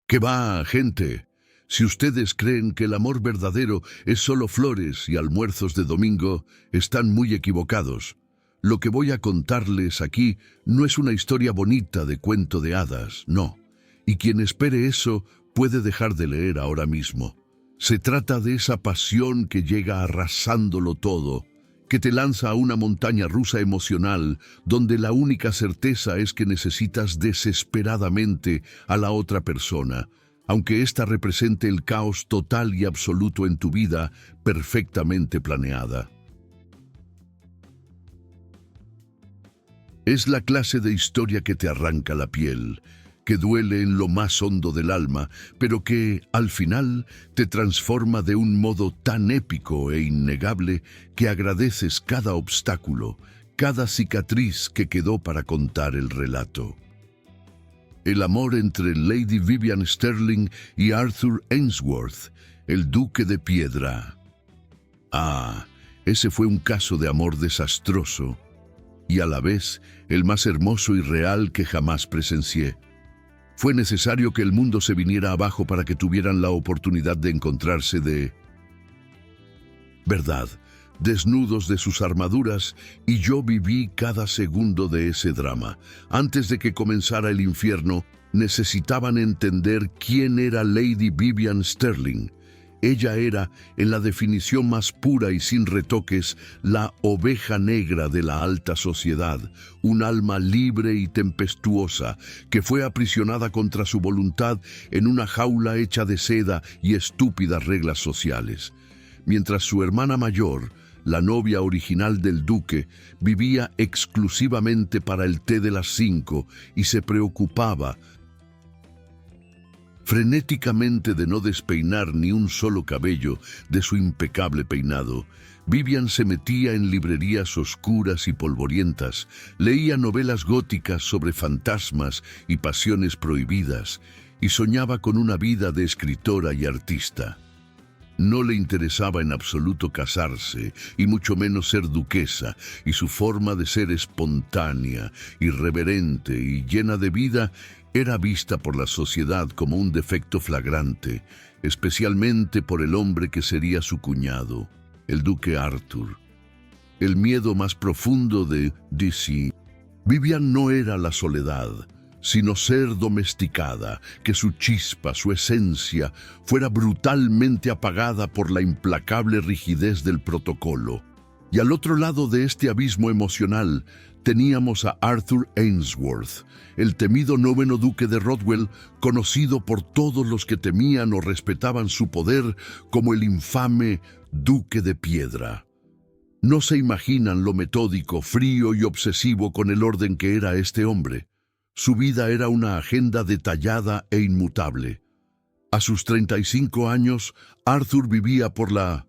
¿Qué va, gente? Si ustedes creen que el amor verdadero es solo flores y almuerzos de domingo, están muy equivocados. Lo que voy a contarles aquí no es una historia bonita de cuento de hadas, no. Y quien espere eso puede dejar de leer ahora mismo. Se trata de esa pasión que llega arrasándolo todo, que te lanza a una montaña rusa emocional donde la única certeza es que necesitas desesperadamente a la otra persona, aunque ésta represente el caos total y absoluto en tu vida perfectamente planeada. Es la clase de historia que te arranca la piel, que duele en lo más hondo del alma, pero que, al final, te transforma de un modo tan épico e innegable que agradeces cada obstáculo, cada cicatriz que quedó para contar el relato. El amor entre Lady Vivian Sterling y Arthur Ainsworth, el Duque de Piedra. Ese fue un caso de amor desastroso y a la vez el más hermoso y real que jamás presencié. Fue necesario que el mundo se viniera abajo para que tuvieran la oportunidad de encontrarse de verdad, desnudos de sus armaduras, y yo viví cada segundo de ese drama. Antes de que comenzara el infierno, necesitaban entender quién era Lady Vivian Sterling. Ella era, en la definición más pura y sin retoques, la oveja negra de la alta sociedad, un alma libre y tempestuosa, que fue aprisionada contra su voluntad en una jaula hecha de seda y estúpidas reglas sociales. Mientras su hermana mayor, la novia original del duque, vivía exclusivamente para el té de las 5 y se preocupaba frenéticamente de no despeinar ni un solo cabello de su impecable peinado. Vivian se metía en librerías oscuras y polvorientas, leía novelas góticas sobre fantasmas y pasiones prohibidas, y soñaba con una vida de escritora y artista. No le interesaba en absoluto casarse, y mucho menos ser duquesa, y su forma de ser espontánea, irreverente y llena de vida era vista por la sociedad como un defecto flagrante, especialmente por el hombre que sería su cuñado, el duque Arthur. El miedo más profundo de DC. Vivian no era la soledad, sino ser domesticada, que su chispa, su esencia, fuera brutalmente apagada por la implacable rigidez del protocolo. Y al otro lado de este abismo emocional teníamos a Arthur Ainsworth, el temido noveno duque de Rodwell, conocido por todos los que temían o respetaban su poder como el infame Duque de Piedra. No se imaginan lo metódico, frío y obsesivo con el orden que era este hombre. Su vida era una agenda detallada e inmutable. A sus 35 años, Arthur vivía por la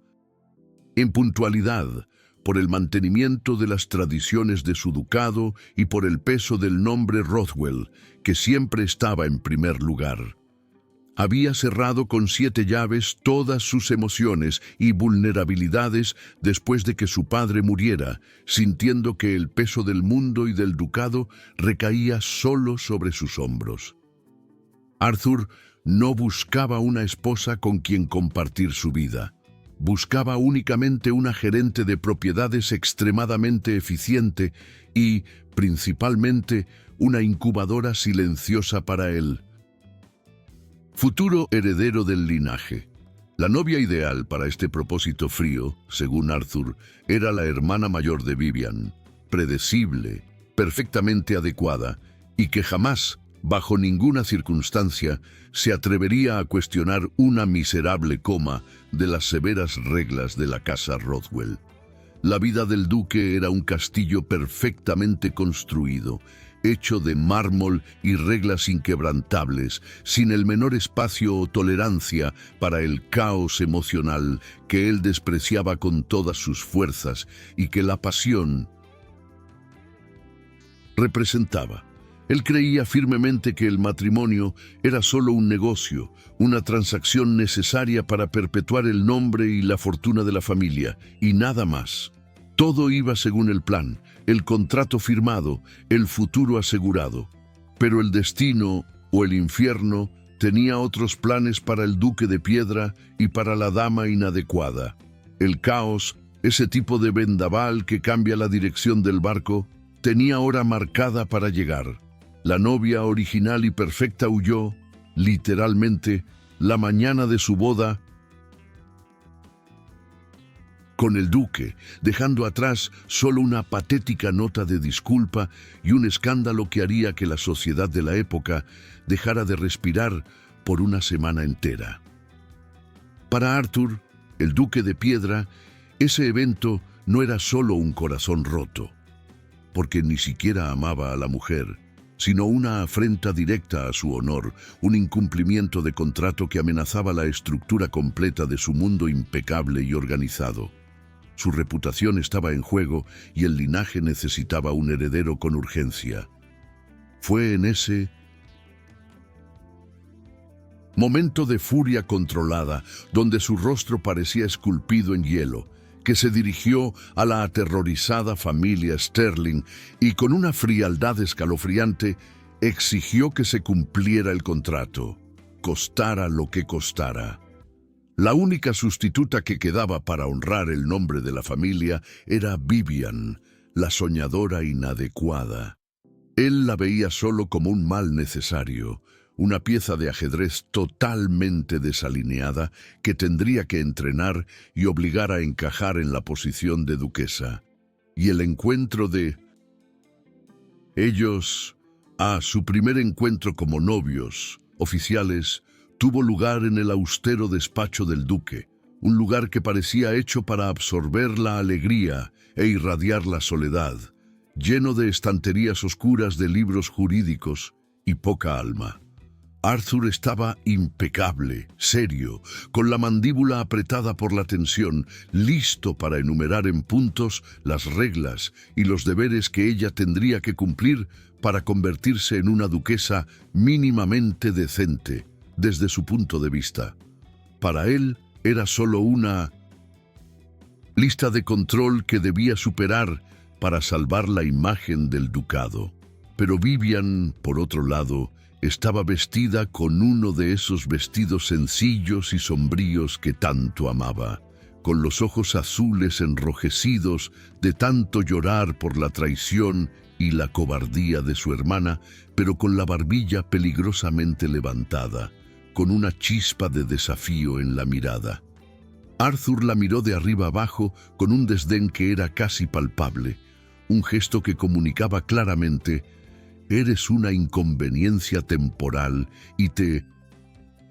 impuntualidad, por el mantenimiento de las tradiciones de su ducado y por el peso del nombre Rodwell, que siempre estaba en primer lugar. Había cerrado con 7 llaves todas sus emociones y vulnerabilidades después de que su padre muriera, sintiendo que el peso del mundo y del ducado recaía solo sobre sus hombros. Arthur no buscaba una esposa con quien compartir su vida. Buscaba únicamente una gerente de propiedades extremadamente eficiente y, principalmente, una incubadora silenciosa para él. Futuro heredero del linaje. La novia ideal para este propósito frío, según Arthur, era la hermana mayor de Vivian, predecible, perfectamente adecuada, y que jamás, bajo ninguna circunstancia, se atrevería a cuestionar una miserable coma de las severas reglas de la casa Rodwell. La vida del duque era un castillo perfectamente construido, hecho de mármol y reglas inquebrantables, sin el menor espacio o tolerancia para el caos emocional que él despreciaba con todas sus fuerzas y que la pasión representaba. Él creía firmemente que el matrimonio era solo un negocio, una transacción necesaria para perpetuar el nombre y la fortuna de la familia, y nada más. Todo iba según el plan, el contrato firmado, el futuro asegurado. Pero el destino o el infierno tenía otros planes para el duque de piedra y para la dama inadecuada. El caos, ese tipo de vendaval que cambia la dirección del barco, tenía hora marcada para llegar. La novia original y perfecta huyó, literalmente, la mañana de su boda con el duque, dejando atrás solo una patética nota de disculpa y un escándalo que haría que la sociedad de la época dejara de respirar por una semana entera. Para Arthur, el duque de piedra, ese evento no era solo un corazón roto, porque ni siquiera amaba a la mujer, sino una afrenta directa a su honor, un incumplimiento de contrato que amenazaba la estructura completa de su mundo impecable y organizado. Su reputación estaba en juego y el linaje necesitaba un heredero con urgencia. Fue en ese momento de furia controlada, donde su rostro parecía esculpido en hielo, que se dirigió a la aterrorizada familia Sterling y con una frialdad escalofriante exigió que se cumpliera el contrato, costara lo que costara. La única sustituta que quedaba para honrar el nombre de la familia era Vivian, la soñadora inadecuada. Él la veía solo como un mal necesario, una pieza de ajedrez totalmente desalineada que tendría que entrenar y obligar a encajar en la posición de duquesa. Y el encuentro de ellos, su primer encuentro como novios, oficiales, tuvo lugar en el austero despacho del duque, un lugar que parecía hecho para absorber la alegría e irradiar la soledad, lleno de estanterías oscuras de libros jurídicos y poca alma. Arthur estaba impecable, serio, con la mandíbula apretada por la tensión, listo para enumerar en puntos las reglas y los deberes que ella tendría que cumplir para convertirse en una duquesa mínimamente decente, desde su punto de vista. Para él era solo una lista de control que debía superar para salvar la imagen del ducado. Pero Vivian, por otro lado, estaba vestida con uno de esos vestidos sencillos y sombríos que tanto amaba, con los ojos azules enrojecidos de tanto llorar por la traición y la cobardía de su hermana, pero con la barbilla peligrosamente levantada, con una chispa de desafío en la mirada. Arthur la miró de arriba abajo con un desdén que era casi palpable, un gesto que comunicaba claramente: eres una inconveniencia temporal y te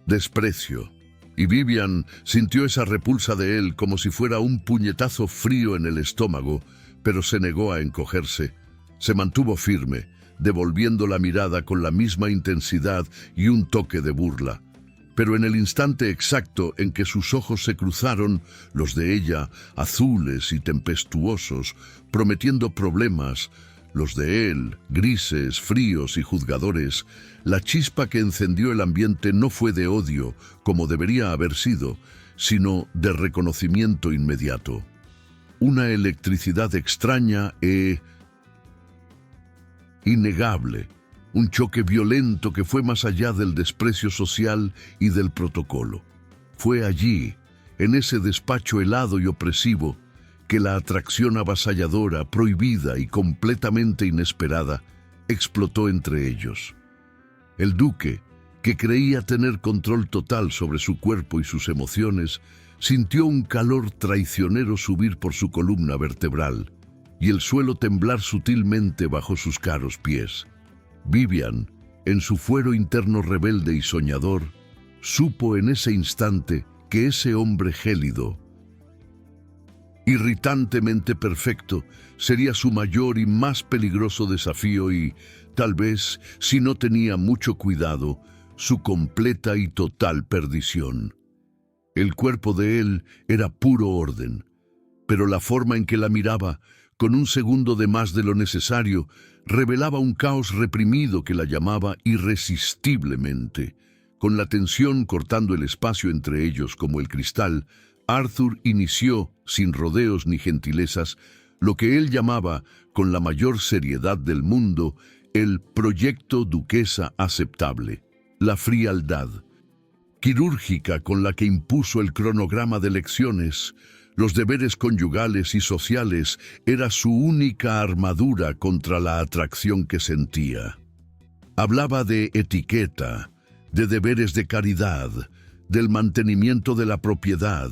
desprecio. Y Vivian sintió esa repulsa de él como si fuera un puñetazo frío en el estómago, pero se negó a encogerse. Se mantuvo firme, devolviendo la mirada con la misma intensidad y un toque de burla. Pero en el instante exacto en que sus ojos se cruzaron, los de ella, azules y tempestuosos, prometiendo problemas, los de él, grises, fríos y juzgadores, la chispa que encendió el ambiente no fue de odio, como debería haber sido, sino de reconocimiento inmediato. Una electricidad extraña e innegable, un choque violento que fue más allá del desprecio social y del protocolo. Fue allí, en ese despacho helado y opresivo, que la atracción avasalladora, prohibida y completamente inesperada explotó entre ellos. El duque, que creía tener control total sobre su cuerpo y sus emociones, sintió un calor traicionero subir por su columna vertebral y el suelo temblar sutilmente bajo sus caros pies. Vivian, en su fuero interno rebelde y soñador, supo en ese instante que ese hombre gélido, irritantemente perfecto, sería su mayor y más peligroso desafío y, tal vez, si no tenía mucho cuidado, su completa y total perdición. El cuerpo de él era puro orden, pero la forma en que la miraba, con un segundo de más de lo necesario, revelaba un caos reprimido que la llamaba irresistiblemente. Con la tensión cortando el espacio entre ellos como el cristal, Arthur inició, sin rodeos ni gentilezas, lo que él llamaba, con la mayor seriedad del mundo, el proyecto Duquesa Aceptable. La frialdad quirúrgica con la que impuso el cronograma de lecciones, los deberes conyugales y sociales, era su única armadura contra la atracción que sentía. Hablaba de etiqueta, de deberes de caridad, del mantenimiento de la propiedad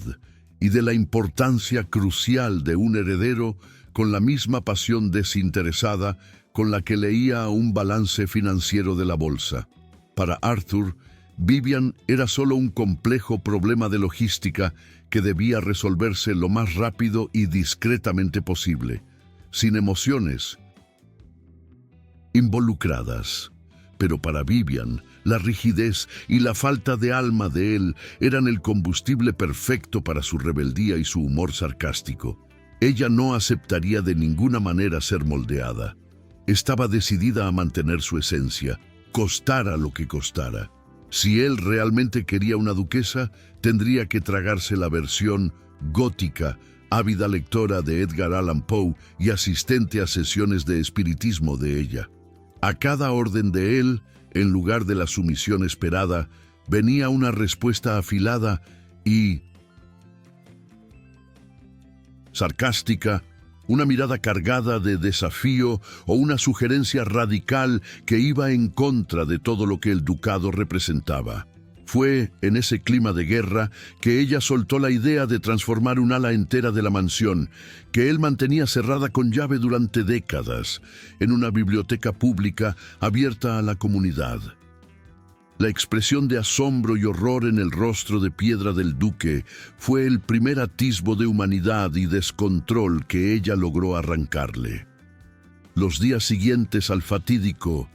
y de la importancia crucial de un heredero con la misma pasión desinteresada con la que leía un balance financiero de la bolsa. Para Arthur, Vivian era solo un complejo problema de logística que debía resolverse lo más rápido y discretamente posible, sin emociones involucradas. Pero para Vivian, la rigidez y la falta de alma de él eran el combustible perfecto para su rebeldía y su humor sarcástico. Ella no aceptaría de ninguna manera ser moldeada. Estaba decidida a mantener su esencia, costara lo que costara. Si él realmente quería una duquesa, tendría que tragarse la versión gótica, ávida lectora de Edgar Allan Poe y asistente a sesiones de espiritismo de ella. A cada orden de él, en lugar de la sumisión esperada, venía una respuesta afilada y sarcástica, una mirada cargada de desafío o una sugerencia radical que iba en contra de todo lo que el ducado representaba. Fue en ese clima de guerra que ella soltó la idea de transformar un ala entera de la mansión, que él mantenía cerrada con llave durante décadas, en una biblioteca pública abierta a la comunidad. La expresión de asombro y horror en el rostro de piedra del duque fue el primer atisbo de humanidad y descontrol que ella logró arrancarle. Los días siguientes al fatídico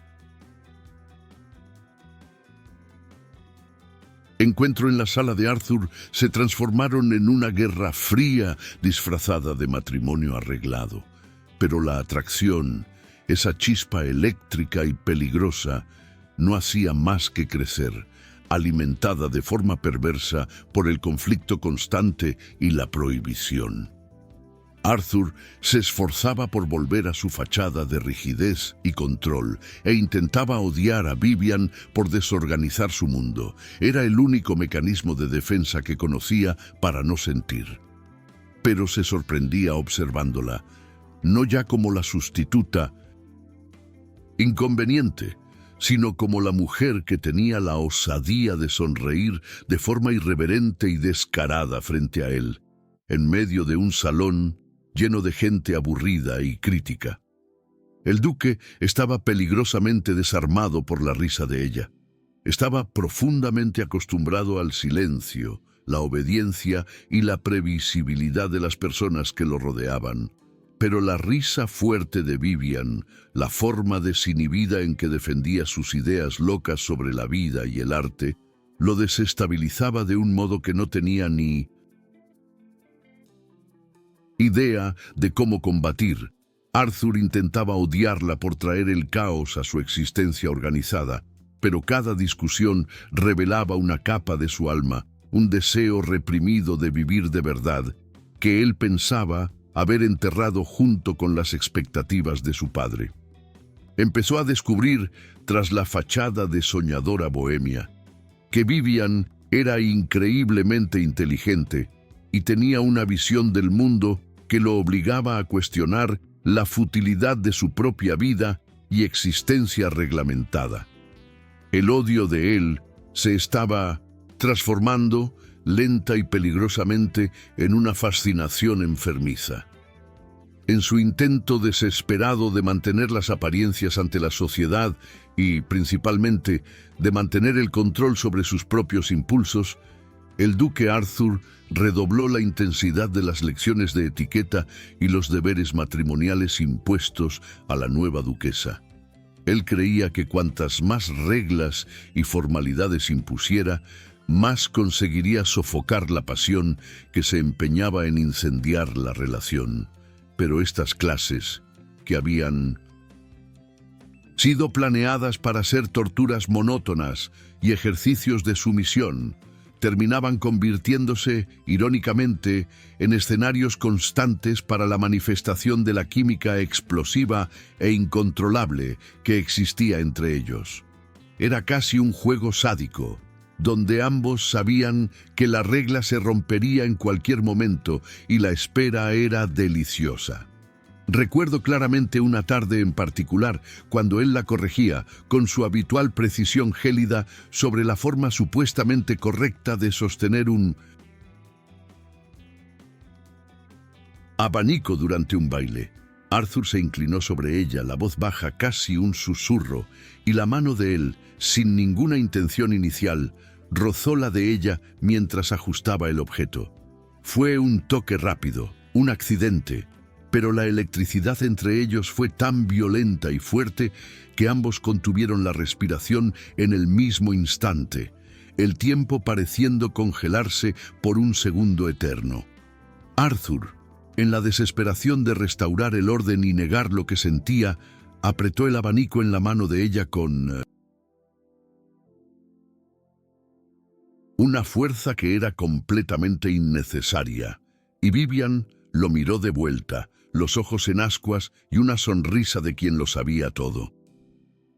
encuentro en la sala de Arthur se transformaron en una guerra fría disfrazada de matrimonio arreglado. Pero la atracción, esa chispa eléctrica y peligrosa, no hacía más que crecer, alimentada de forma perversa por el conflicto constante y la prohibición. Arthur se esforzaba por volver a su fachada de rigidez y control e intentaba odiar a Vivian por desorganizar su mundo. Era el único mecanismo de defensa que conocía para no sentir. Pero se sorprendía observándola, no ya como la sustituta inconveniente, sino como la mujer que tenía la osadía de sonreír de forma irreverente y descarada frente a él, en medio de un salón lleno de gente aburrida y crítica. El duque estaba peligrosamente desarmado por la risa de ella. Estaba profundamente acostumbrado al silencio, la obediencia y la previsibilidad de las personas que lo rodeaban. Pero la risa fuerte de Vivian, la forma desinhibida en que defendía sus ideas locas sobre la vida y el arte, lo desestabilizaba de un modo que no tenía ni idea de cómo combatir. Arthur intentaba odiarla por traer el caos a su existencia organizada, pero cada discusión revelaba una capa de su alma, un deseo reprimido de vivir de verdad, que él pensaba haber enterrado junto con las expectativas de su padre. Empezó a descubrir, tras la fachada de soñadora bohemia, que Vivian era increíblemente inteligente y tenía una visión del mundo que lo obligaba a cuestionar la futilidad de su propia vida y existencia reglamentada. El odio de él se estaba transformando lenta y peligrosamente en una fascinación enfermiza. En su intento desesperado de mantener las apariencias ante la sociedad y, principalmente, de mantener el control sobre sus propios impulsos, el duque Arthur redobló la intensidad de las lecciones de etiqueta y los deberes matrimoniales impuestos a la nueva duquesa. Él creía que cuantas más reglas y formalidades impusiera, más conseguiría sofocar la pasión que se empeñaba en incendiar la relación. Pero estas clases, que habían sido planeadas para ser torturas monótonas y ejercicios de sumisión, terminaban convirtiéndose, irónicamente, en escenarios constantes para la manifestación de la química explosiva e incontrolable que existía entre ellos. era casi un juego sádico, donde ambos sabían que la regla se rompería en cualquier momento y la espera era deliciosa. Recuerdo claramente una tarde en particular, cuando él la corregía, con su habitual precisión gélida, sobre la forma supuestamente correcta de sostener un abanico durante un baile. Arthur se inclinó sobre ella, la voz baja, casi un susurro, y la mano de él, sin ninguna intención inicial, rozó la de ella mientras ajustaba el objeto. Fue un toque rápido, un accidente, pero la electricidad entre ellos fue tan violenta y fuerte que ambos contuvieron la respiración en el mismo instante, el tiempo pareciendo congelarse por un segundo eterno. Arthur, en la desesperación de restaurar el orden y negar lo que sentía, apretó el abanico en la mano de ella con una fuerza que era completamente innecesaria, y Vivian lo miró de vuelta, los ojos en ascuas y una sonrisa de quien lo sabía todo.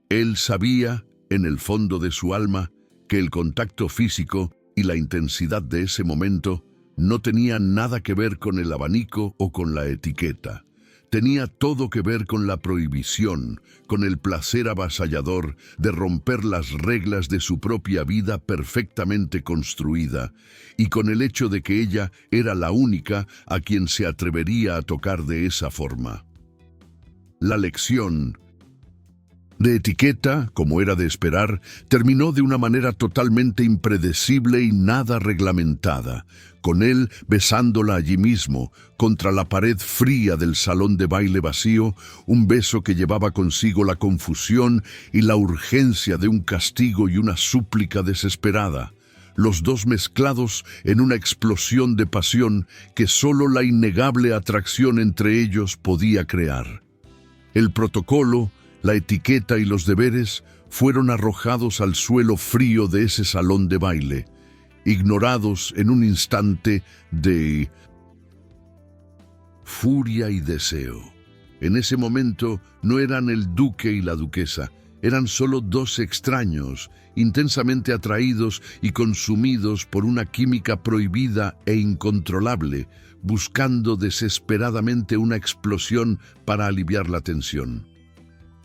Él sabía, en el fondo de su alma, que el contacto físico y la intensidad de ese momento no tenían nada que ver con el abanico o con la etiqueta. Tenía todo que ver con la prohibición, con el placer avasallador de romper las reglas de su propia vida perfectamente construida, y con el hecho de que ella era la única a quien se atrevería a tocar de esa forma. La lección de etiqueta, como era de esperar, terminó de una manera totalmente impredecible y nada reglamentada, con él besándola allí mismo, contra la pared fría del salón de baile vacío, un beso que llevaba consigo la confusión y la urgencia de un castigo y una súplica desesperada, los dos mezclados en una explosión de pasión que solo la innegable atracción entre ellos podía crear. El protocolo, la etiqueta y los deberes fueron arrojados al suelo frío de ese salón de baile, ignorados en un instante de furia y deseo. En ese momento no eran el duque y la duquesa, eran solo dos extraños, intensamente atraídos y consumidos por una química prohibida e incontrolable, buscando desesperadamente una explosión para aliviar la tensión.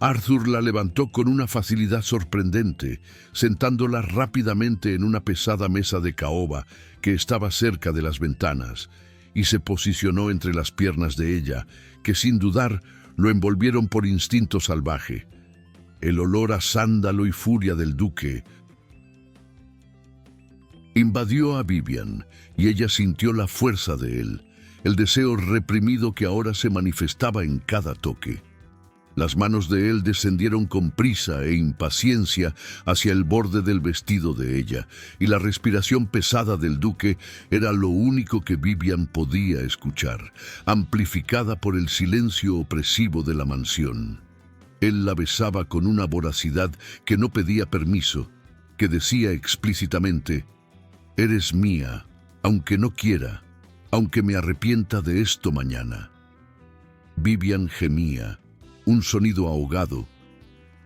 Arthur la levantó con una facilidad sorprendente, sentándola rápidamente en una pesada mesa de caoba que estaba cerca de las ventanas, y se posicionó entre las piernas de ella, que sin dudar lo envolvieron por instinto salvaje. El olor a sándalo y furia del duque invadió a Vivian, y ella sintió la fuerza de él, el deseo reprimido que ahora se manifestaba en cada toque. Las manos de él descendieron con prisa e impaciencia hacia el borde del vestido de ella, y la respiración pesada del duque era lo único que Vivian podía escuchar, amplificada por el silencio opresivo de la mansión. Él la besaba con una voracidad que no pedía permiso, que decía explícitamente: «Eres mía, aunque no quiera, aunque me arrepienta de esto mañana». Vivian gemía, un sonido ahogado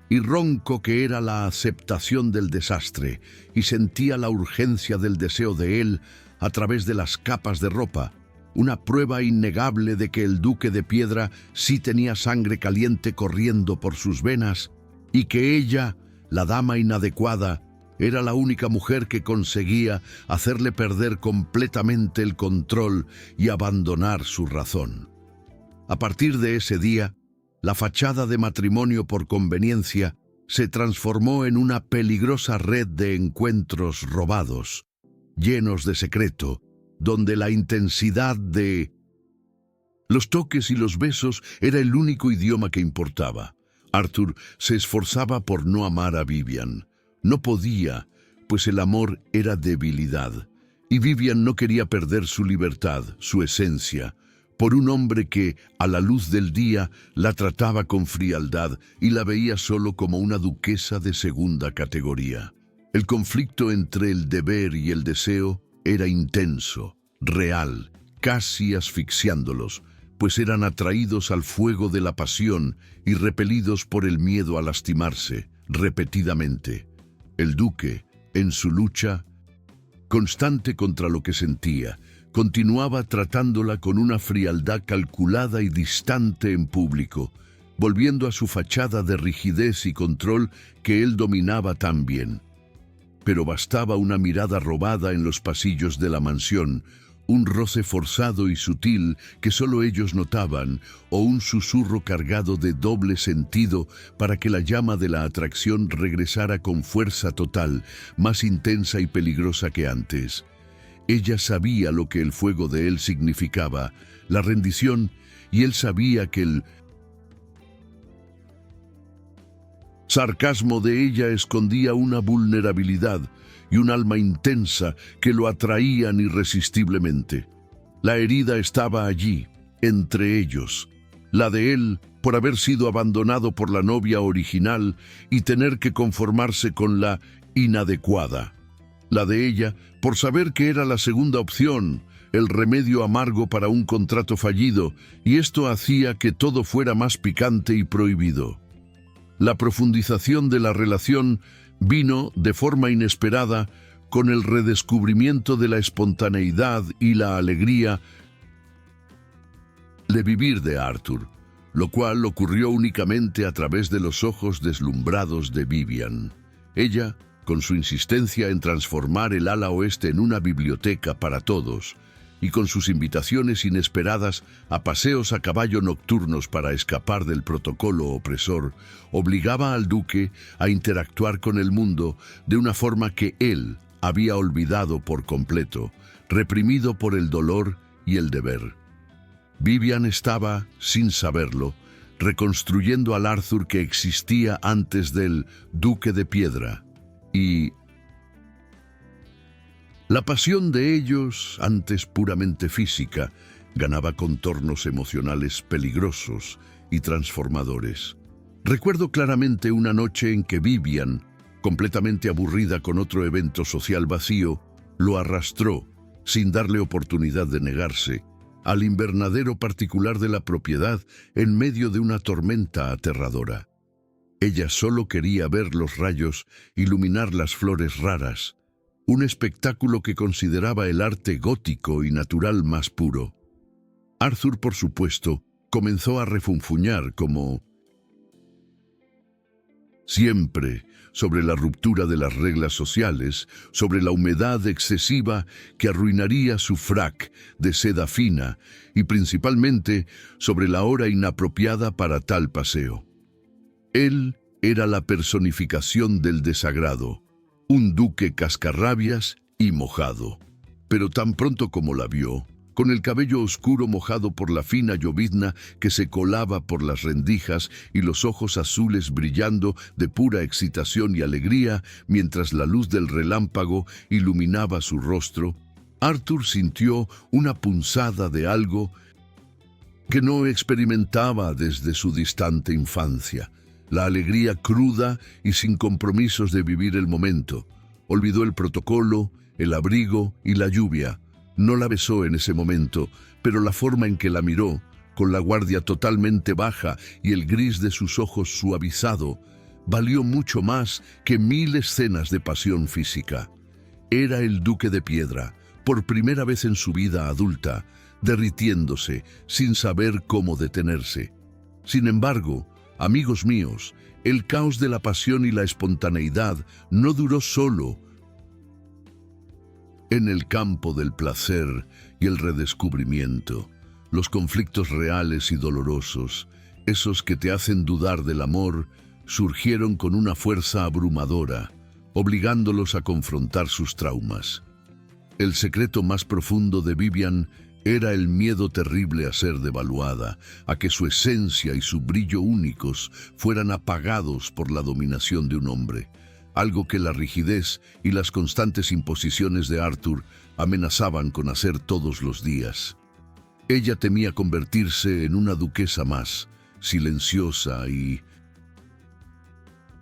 y ronco que era la aceptación del desastre, y sentía la urgencia del deseo de él a través de las capas de ropa, una prueba innegable de que el duque de piedra sí tenía sangre caliente corriendo por sus venas, y que ella, la dama inadecuada, era la única mujer que conseguía hacerle perder completamente el control y abandonar su razón. A partir de ese día, la fachada de matrimonio por conveniencia se transformó en una peligrosa red de encuentros robados, llenos de secreto, donde la intensidad de los toques y los besos era el único idioma que importaba. Arthur se esforzaba por no amar a Vivian. No podía, pues el amor era debilidad, y Vivian no quería perder su libertad, su esencia, por un hombre que, a la luz del día, la trataba con frialdad y la veía solo como una duquesa de segunda categoría. El conflicto entre el deber y el deseo era intenso, real, casi asfixiándolos, pues eran atraídos al fuego de la pasión y repelidos por el miedo a lastimarse, repetidamente. El duque, en su lucha constante contra lo que sentía, continuaba tratándola con una frialdad calculada y distante en público, volviendo a su fachada de rigidez y control que él dominaba tan bien. Pero bastaba una mirada robada en los pasillos de la mansión, un roce forzado y sutil que solo ellos notaban, o un susurro cargado de doble sentido para que la llama de la atracción regresara con fuerza total, más intensa y peligrosa que antes. Ella sabía lo que el fuego de él significaba, la rendición, y él sabía que el sarcasmo de ella escondía una vulnerabilidad y un alma intensa que lo atraían irresistiblemente. La herida estaba allí, entre ellos, la de él por haber sido abandonado por la novia original y tener que conformarse con la inadecuada. La de ella por saber que era la segunda opción, el remedio amargo para un contrato fallido, y esto hacía que todo fuera más picante y prohibido. La profundización de la relación vino de forma inesperada con el redescubrimiento de la espontaneidad y la alegría de vivir de Arthur, lo cual ocurrió únicamente a través de los ojos deslumbrados de Vivian. Ella, con su insistencia en transformar el ala oeste en una biblioteca para todos, y con sus invitaciones inesperadas a paseos a caballo nocturnos para escapar del protocolo opresor, obligaba al duque a interactuar con el mundo de una forma que él había olvidado por completo, reprimido por el dolor y el deber. Vivian estaba, sin saberlo, reconstruyendo al Arthur que existía antes del Duque de Piedra, y la pasión de ellos, antes puramente física, ganaba contornos emocionales peligrosos y transformadores. Recuerdo claramente una noche en que Vivian, completamente aburrida con otro evento social vacío, lo arrastró, sin darle oportunidad de negarse, al invernadero particular de la propiedad en medio de una tormenta aterradora. Ella solo quería ver los rayos iluminar las flores raras, un espectáculo que consideraba el arte gótico y natural más puro. Arthur, por supuesto, comenzó a refunfuñar como siempre sobre la ruptura de las reglas sociales, sobre la humedad excesiva que arruinaría su frac de seda fina y principalmente sobre la hora inapropiada para tal paseo. Él era la personificación del desagrado, un duque cascarrabias y mojado. Pero tan pronto como la vio, con el cabello oscuro mojado por la fina llovizna que se colaba por las rendijas y los ojos azules brillando de pura excitación y alegría mientras la luz del relámpago iluminaba su rostro, Arthur sintió una punzada de algo que no experimentaba desde su distante infancia. La alegría cruda y sin compromisos de vivir el momento. Olvidó el protocolo, el abrigo y la lluvia. No la besó en ese momento, pero la forma en que la miró, con la guardia totalmente baja y el gris de sus ojos suavizado, valió mucho más que 1000 escenas de pasión física. Era el Duque de Piedra, por primera vez en su vida adulta, derritiéndose sin saber cómo detenerse. Sin embargo, amigos míos, el caos de la pasión y la espontaneidad no duró solo en el campo del placer y el redescubrimiento. Los conflictos reales y dolorosos, esos que te hacen dudar del amor, surgieron con una fuerza abrumadora, obligándolos a confrontar sus traumas. El secreto más profundo de Vivian era el miedo terrible a ser devaluada, a que su esencia y su brillo únicos fueran apagados por la dominación de un hombre, algo que la rigidez y las constantes imposiciones de Arthur amenazaban con hacer todos los días. Ella temía convertirse en una duquesa más, silenciosa y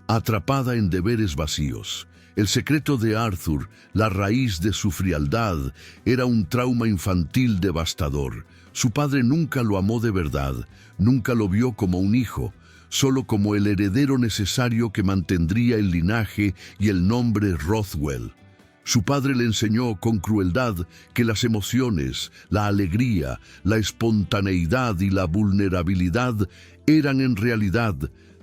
atrapada en deberes vacíos. El secreto de Arthur, la raíz de su frialdad, era un trauma infantil devastador. Su padre nunca lo amó de verdad, nunca lo vio como un hijo. solo como el heredero necesario que mantendría el linaje y el nombre Rothwell. Su padre le enseñó con crueldad que las emociones, la alegría, la espontaneidad y la vulnerabilidad eran en realidad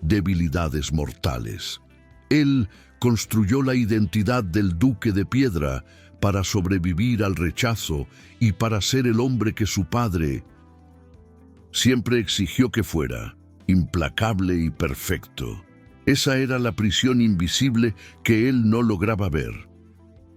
debilidades mortales. Él construyó la identidad del Duque de Piedra para sobrevivir al rechazo y para ser el hombre que su padre siempre exigió que fuera, implacable y perfecto. Esa era la prisión invisible que él no lograba ver.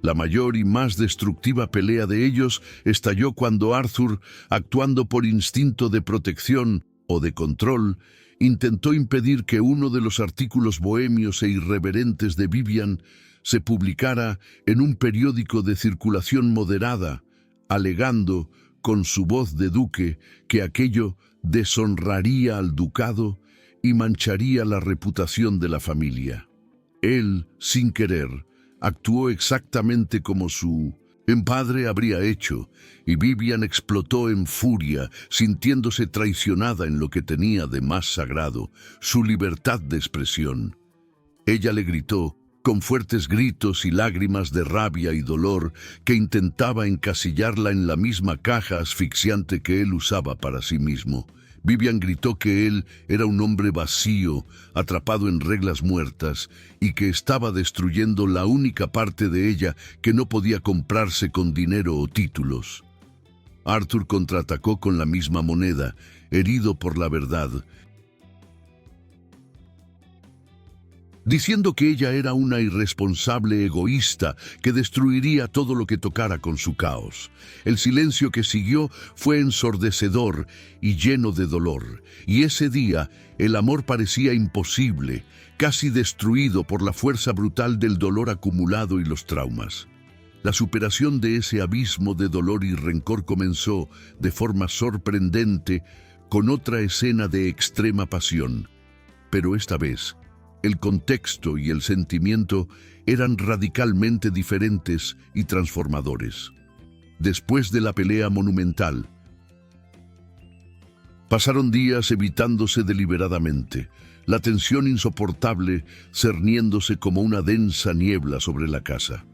La mayor y más destructiva pelea de ellos estalló cuando Arthur, actuando por instinto de protección o de control, intentó impedir que uno de los artículos bohemios e irreverentes de Vivian se publicara en un periódico de circulación moderada, alegando, con su voz de duque, que aquello deshonraría al ducado y mancharía la reputación de la familia. Él, sin querer, actuó exactamente como su padre habría hecho, y Vivian explotó en furia, sintiéndose traicionada en lo que tenía de más sagrado, su libertad de expresión. Ella le gritó, con fuertes gritos y lágrimas de rabia y dolor, que intentaba encasillarla en la misma caja asfixiante que él usaba para sí mismo. Vivian gritó que él era un hombre vacío, atrapado en reglas muertas, y que estaba destruyendo la única parte de ella que no podía comprarse con dinero o títulos. Arthur contraatacó con la misma moneda, herido por la verdad, diciendo que ella era una irresponsable egoísta que destruiría todo lo que tocara con su caos. El silencio que siguió fue ensordecedor y lleno de dolor, y ese día el amor parecía imposible, casi destruido por la fuerza brutal del dolor acumulado y los traumas. La superación de ese abismo de dolor y rencor comenzó, de forma sorprendente, con otra escena de extrema pasión. Pero esta vez, el contexto y el sentimiento eran radicalmente diferentes y transformadores. Después de la pelea monumental, pasaron días evitándose deliberadamente, la tensión insoportable cerniéndose como una densa niebla sobre la casa.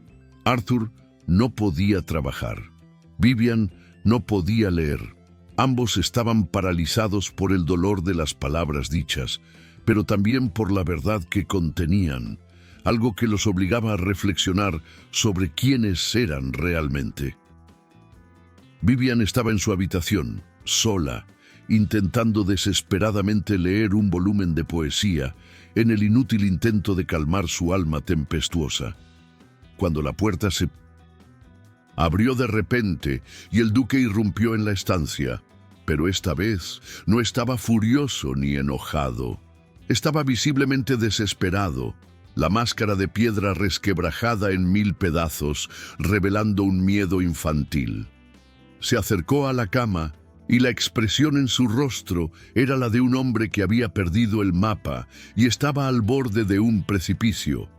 Arthur no podía trabajar. Vivian no podía leer. Ambos estaban paralizados por el dolor de las palabras dichas, pero también por la verdad que contenían, algo que los obligaba a reflexionar sobre quiénes eran realmente. Vivian estaba en su habitación, sola, intentando desesperadamente leer un volumen de poesía en el inútil intento de calmar su alma tempestuosa. Cuando la puerta se abrió de repente y el duque irrumpió en la estancia, pero esta vez no estaba furioso ni enojado. Estaba visiblemente desesperado, la máscara de piedra resquebrajada en 1000 pedazos, revelando un miedo infantil. Se acercó a la cama y la expresión en su rostro era la de un hombre que había perdido el mapa y estaba al borde de un precipicio.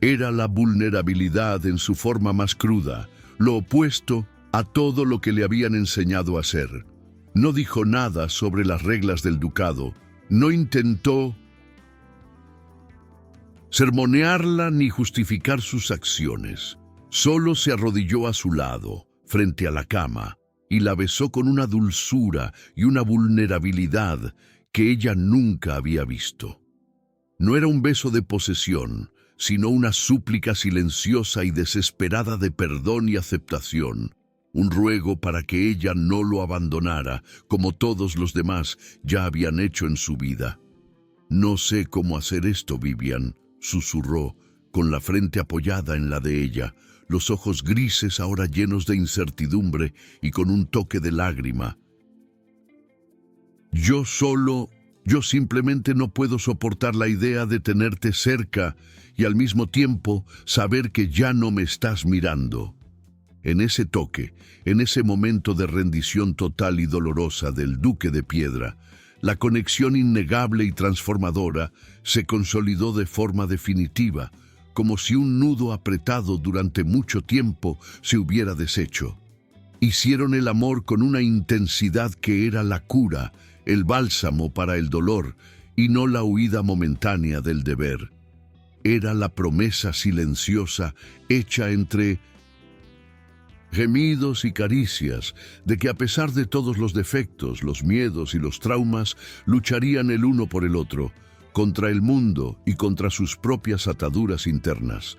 Era la vulnerabilidad en su forma más cruda, lo opuesto a todo lo que le habían enseñado a ser. No dijo nada sobre las reglas del ducado, no intentó sermonearla ni justificar sus acciones. Solo se arrodilló a su lado, frente a la cama, y la besó con una dulzura y una vulnerabilidad que ella nunca había visto. No era un beso de posesión, sino una súplica silenciosa y desesperada de perdón y aceptación, un ruego para que ella no lo abandonara, como todos los demás ya habían hecho en su vida. «No sé cómo hacer esto, Vivian», susurró, con la frente apoyada en la de ella, los ojos grises ahora llenos de incertidumbre y con un toque de lágrima. Yo simplemente no puedo soportar la idea de tenerte cerca y al mismo tiempo saber que ya no me estás mirando». En ese toque, en ese momento de rendición total y dolorosa del Duque de Piedra, la conexión innegable y transformadora se consolidó de forma definitiva, como si un nudo apretado durante mucho tiempo se hubiera deshecho. Hicieron el amor con una intensidad que era la cura, el bálsamo para el dolor, y no la huida momentánea del deber. Era la promesa silenciosa hecha entre gemidos y caricias de que a pesar de todos los defectos, los miedos y los traumas, lucharían el uno por el otro, contra el mundo y contra sus propias ataduras internas.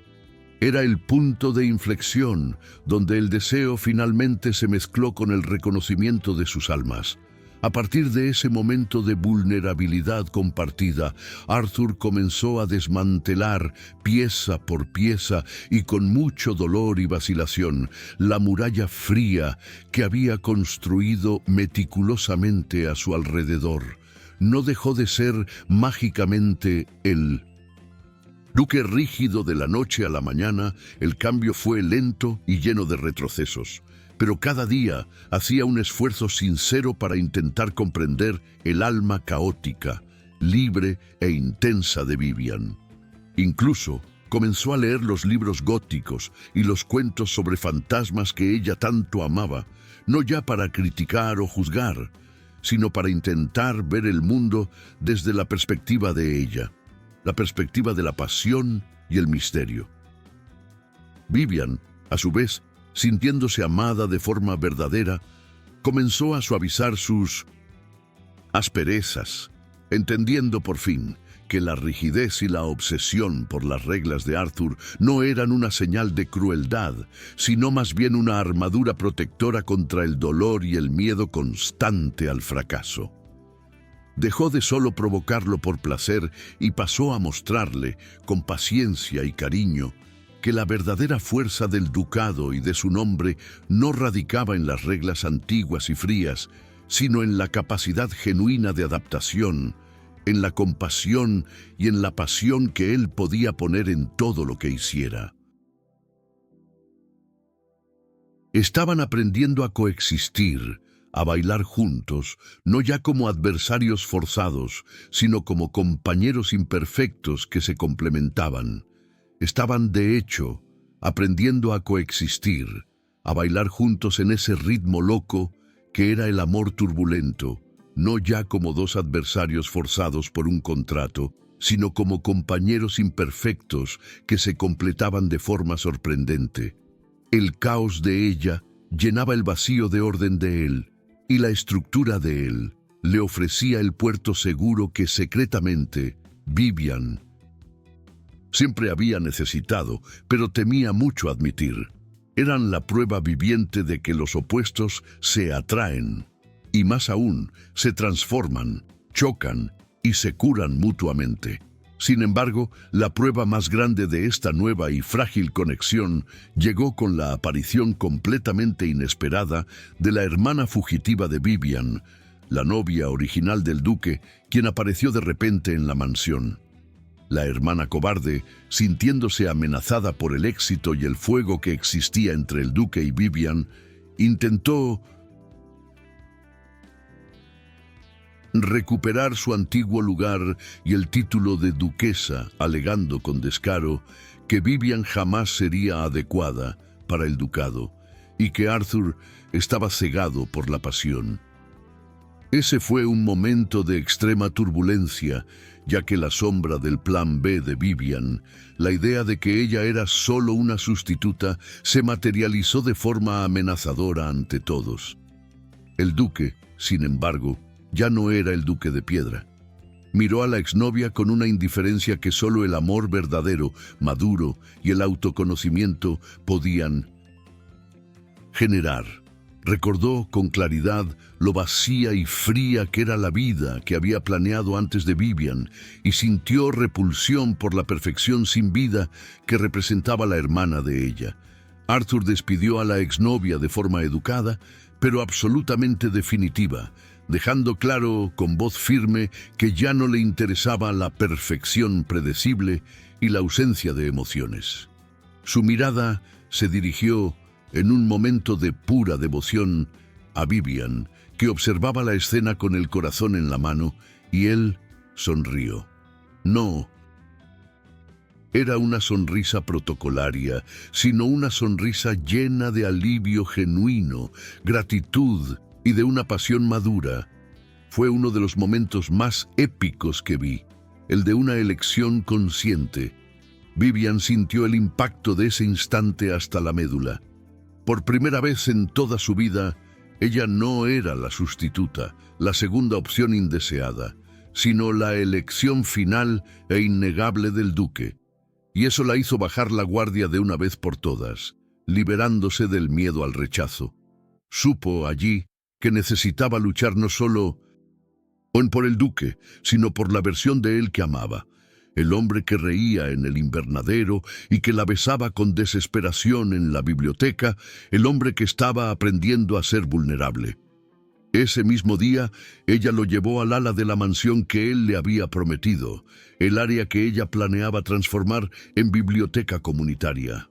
Era el punto de inflexión donde el deseo finalmente se mezcló con el reconocimiento de sus almas. A partir de ese momento de vulnerabilidad compartida, Arthur comenzó a desmantelar pieza por pieza y con mucho dolor y vacilación la muralla fría que había construido meticulosamente a su alrededor. No dejó de ser mágicamente el duque rígido de la noche a la mañana. El cambio fue lento y lleno de retrocesos, pero cada día hacía un esfuerzo sincero para intentar comprender el alma caótica, libre e intensa de Vivian. Incluso comenzó a leer los libros góticos y los cuentos sobre fantasmas que ella tanto amaba, no ya para criticar o juzgar, sino para intentar ver el mundo desde la perspectiva de ella, la perspectiva de la pasión y el misterio. Vivian, a su vez, sintiéndose amada de forma verdadera, comenzó a suavizar sus asperezas, entendiendo por fin que la rigidez y la obsesión por las reglas de Arthur no eran una señal de crueldad, sino más bien una armadura protectora contra el dolor y el miedo constante al fracaso. Dejó de solo provocarlo por placer y pasó a mostrarle, con paciencia y cariño, que la verdadera fuerza del ducado y de su nombre no radicaba en las reglas antiguas y frías, sino en la capacidad genuina de adaptación, en la compasión y en la pasión que él podía poner en todo lo que hiciera. Estaban aprendiendo a coexistir, a bailar juntos, no ya como adversarios forzados, sino como compañeros imperfectos que se complementaban. Estaban, de hecho, aprendiendo a coexistir, a bailar juntos en ese ritmo loco que era el amor turbulento, no ya como dos adversarios forzados por un contrato, sino como compañeros imperfectos que se completaban de forma sorprendente. El caos de ella llenaba el vacío de orden de él, y la estructura de él le ofrecía el puerto seguro que secretamente Vivian siempre había necesitado, pero temía mucho admitir. Eran la prueba viviente de que los opuestos se atraen, y más aún, se transforman, chocan y se curan mutuamente. Sin embargo, la prueba más grande de esta nueva y frágil conexión llegó con la aparición completamente inesperada de la hermana fugitiva de Vivian, la novia original del duque, quien apareció de repente en la mansión. La hermana cobarde, sintiéndose amenazada por el éxito y el fuego que existía entre el duque y Vivian, intentó recuperar su antiguo lugar y el título de duquesa, alegando con descaro que Vivian jamás sería adecuada para el ducado y que Arthur estaba cegado por la pasión. Ese fue un momento de extrema turbulencia, ya que la sombra del plan B de Vivian, la idea de que ella era solo una sustituta, se materializó de forma amenazadora ante todos. El duque, sin embargo, ya no era el duque de piedra. Miró a la exnovia con una indiferencia que solo el amor verdadero, maduro y el autoconocimiento podían generar. Recordó con claridad lo vacía y fría que era la vida que había planeado antes de Vivian y sintió repulsión por la perfección sin vida que representaba la hermana de ella. Arthur despidió a la exnovia de forma educada, pero absolutamente definitiva, dejando claro con voz firme que ya no le interesaba la perfección predecible y la ausencia de emociones. Su mirada se dirigió en un momento de pura devoción a Vivian, que observaba la escena con el corazón en la mano, y él sonrió. No era una sonrisa protocolaria, sino una sonrisa llena de alivio genuino, gratitud y de una pasión madura. Fue uno de los momentos más épicos que vi, el de una elección consciente. Vivian sintió el impacto de ese instante hasta la médula. Por primera vez en toda su vida, ella no era la sustituta, la segunda opción indeseada, sino la elección final e innegable del duque. Y eso la hizo bajar la guardia de una vez por todas, liberándose del miedo al rechazo. Supo allí que necesitaba luchar no solo por el duque, sino por la versión de él que amaba, el hombre que reía en el invernadero y que la besaba con desesperación en la biblioteca, el hombre que estaba aprendiendo a ser vulnerable. Ese mismo día, ella lo llevó al ala de la mansión que él le había prometido, el área que ella planeaba transformar en biblioteca comunitaria.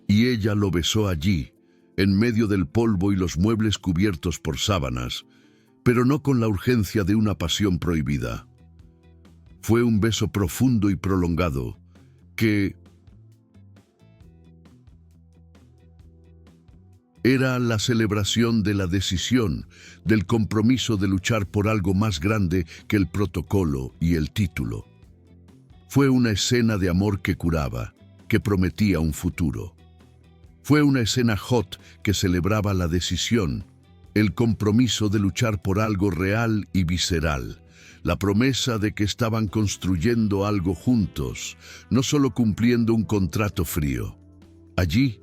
Y ella lo besó allí, en medio del polvo y los muebles cubiertos por sábanas, pero no con la urgencia de una pasión prohibida. Fue un beso profundo y prolongado, que era la celebración de la decisión, del compromiso de luchar por algo más grande que el protocolo y el título. Fue una escena de amor que curaba, que prometía un futuro. Fue una escena hot que celebraba la decisión, el compromiso de luchar por algo real y visceral, la promesa de que estaban construyendo algo juntos, no solo cumpliendo un contrato frío. Allí,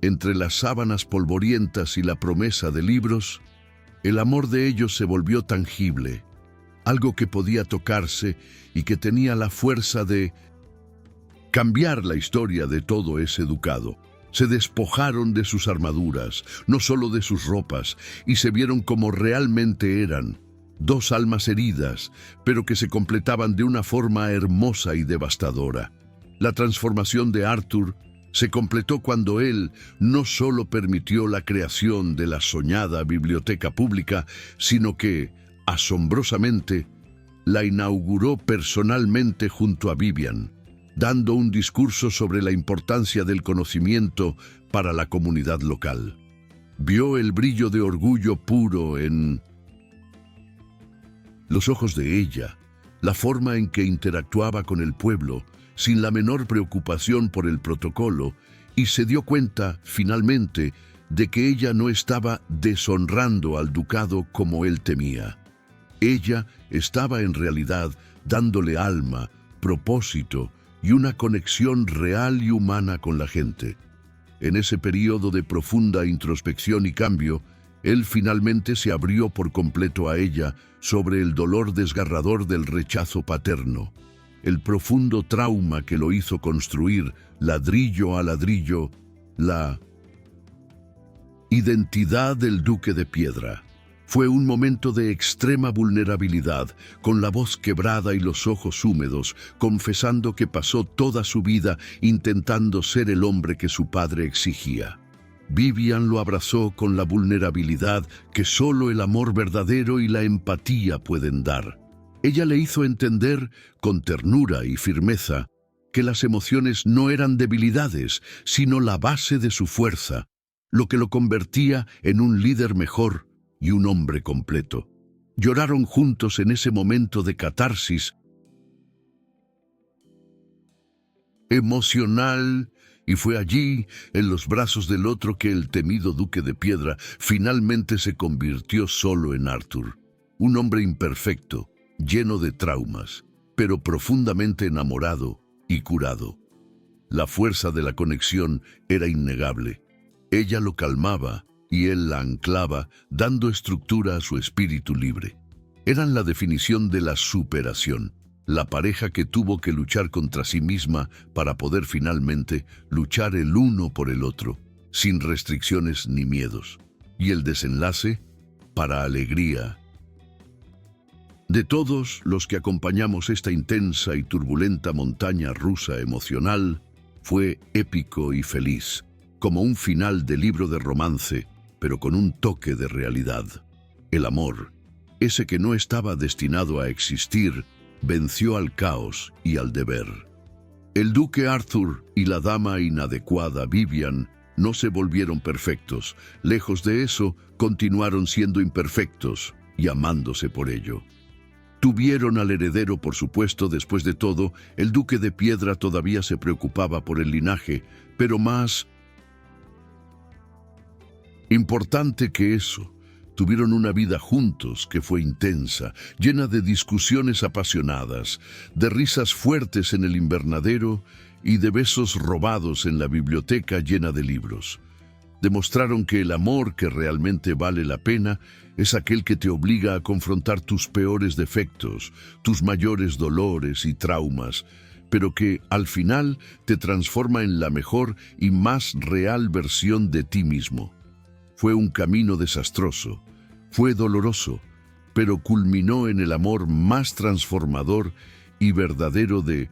entre las sábanas polvorientas y la promesa de libros, el amor de ellos se volvió tangible, algo que podía tocarse y que tenía la fuerza de cambiar la historia de todo ese ducado. Se despojaron de sus armaduras, no solo de sus ropas, y se vieron como realmente eran, dos almas heridas, pero que se completaban de una forma hermosa y devastadora. La transformación de Arthur se completó cuando él no solo permitió la creación de la soñada biblioteca pública, sino que, asombrosamente, la inauguró personalmente junto a Vivian, dando un discurso sobre la importancia del conocimiento para la comunidad local. Vio el brillo de orgullo puro en los ojos de ella, la forma en que interactuaba con el pueblo, sin la menor preocupación por el protocolo, y se dio cuenta, finalmente, de que ella no estaba deshonrando al ducado como él temía. Ella estaba en realidad dándole alma, propósito y una conexión real y humana con la gente. En ese periodo de profunda introspección y cambio, él finalmente se abrió por completo a ella sobre el dolor desgarrador del rechazo paterno, el profundo trauma que lo hizo construir, ladrillo a ladrillo, la identidad del Duque de Piedra. Fue un momento de extrema vulnerabilidad, con la voz quebrada y los ojos húmedos, confesando que pasó toda su vida intentando ser el hombre que su padre exigía. Vivian lo abrazó con la vulnerabilidad que solo el amor verdadero y la empatía pueden dar. Ella le hizo entender, con ternura y firmeza, que las emociones no eran debilidades, sino la base de su fuerza, lo que lo convertía en un líder mejor y un hombre completo. Lloraron juntos en ese momento de catarsis emocional, y fue allí, en los brazos del otro, que el temido Duque de Piedra finalmente se convirtió solo en Arthur, un hombre imperfecto, lleno de traumas, pero profundamente enamorado y curado. La fuerza de la conexión era innegable. Ella lo calmaba y él la anclaba, dando estructura a su espíritu libre. Eran la definición de la superación, la pareja que tuvo que luchar contra sí misma para poder finalmente luchar el uno por el otro, sin restricciones ni miedos. Y el desenlace, para alegría de todos los que acompañamos esta intensa y turbulenta montaña rusa emocional, fue épico y feliz, como un final de libro de romance, pero con un toque de realidad. El amor, ese que no estaba destinado a existir, venció al caos y al deber. El duque Arthur y la dama inadecuada Vivian no se volvieron perfectos. Lejos de eso, continuaron siendo imperfectos, y amándose por ello. Tuvieron al heredero, por supuesto. Después de todo, el duque de Piedra todavía se preocupaba por el linaje, pero más importante que eso, tuvieron una vida juntos que fue intensa, llena de discusiones apasionadas, de risas fuertes en el invernadero y de besos robados en la biblioteca llena de libros. Demostraron que el amor que realmente vale la pena es aquel que te obliga a confrontar tus peores defectos, tus mayores dolores y traumas, pero que al final te transforma en la mejor y más real versión de ti mismo. Fue un camino desastroso, fue doloroso, pero culminó en el amor más transformador y verdadero de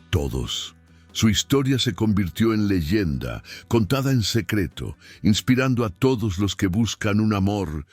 todos. Su historia se convirtió en leyenda, contada en secreto, inspirando a todos los que buscan un amor